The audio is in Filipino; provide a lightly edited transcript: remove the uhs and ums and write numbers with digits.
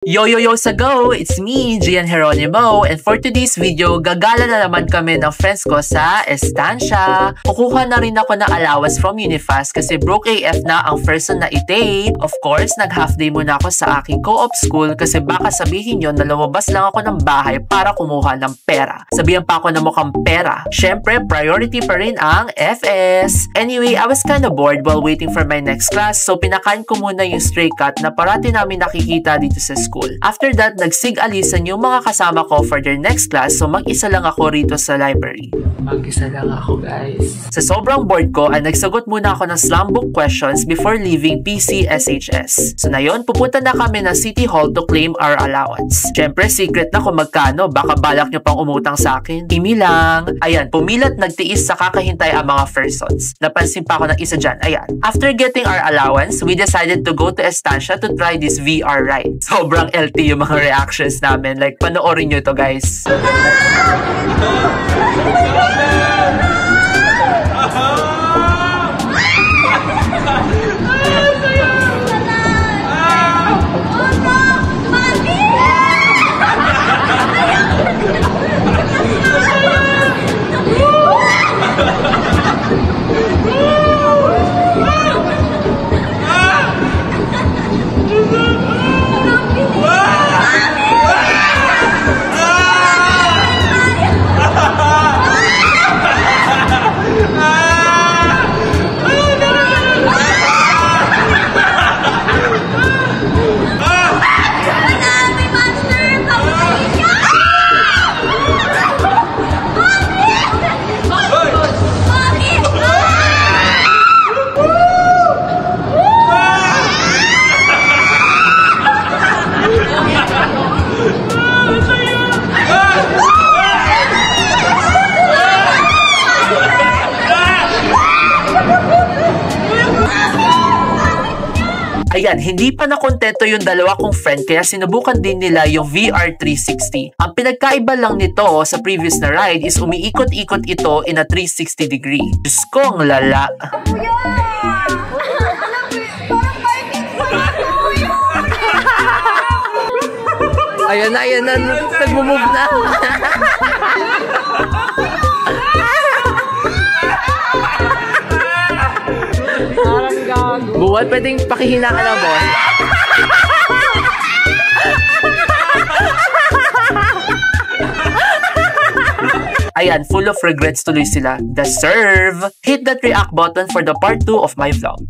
Yo sa go! It's me, Gian Geronimo, and for today's video, gagala na naman kami ng friends ko sa estancia. Kukuha na rin ako ng allowance from Unifast kasi broke AF na ang person na i-take. Of course, nag-half day muna ako sa aking co-op school kasi baka sabihin yun na lumabas lang ako ng bahay para kumuha ng pera. Sabihan pa ako na mukhang pera. Syempre, priority pa rin ang FS. Anyway, I was kinda bored while waiting for my next class, so pinakain ko muna yung stray cat na parati namin nakikita dito sa school. After that, nagsig-alisan yung mga kasama ko for their next class, so mag-isa lang ako rito sa library. Mag-isa lang ako, guys. Sa sobrang bored ko, ay nagsagot muna ako ng slam book questions before leaving PCSHS. So na yun, pupunta na kami ng City Hall to claim our allowance. Siyempre, secret na kung magkano, baka balak nyo pang umutang sa akin. Imi lang. Ayan, pumilat nagtiis sa kakahintay ang mga persons. Napansin pa ako ng isa dyan. Ayan. After getting our allowance, we decided to go to Estancia to try this VR ride. Sobrang LT yung mga reactions namin. Like, panoorin nyo to, guys. Ayan, hindi pa nakontento yung dalawa kong friend kaya sinubukan din nila yung VR 360. Ang pinagkaiba lang nito sa previous na ride is umiikot-ikot ito in a 360 degree. Diyos ko, ang lala. Ayan na, nag-move na. Buwan, pwedeng pakihina ka na, boss. Ayan, full of regrets tuloy sila. Deserve! Hit that react button for the part 2 of my vlog.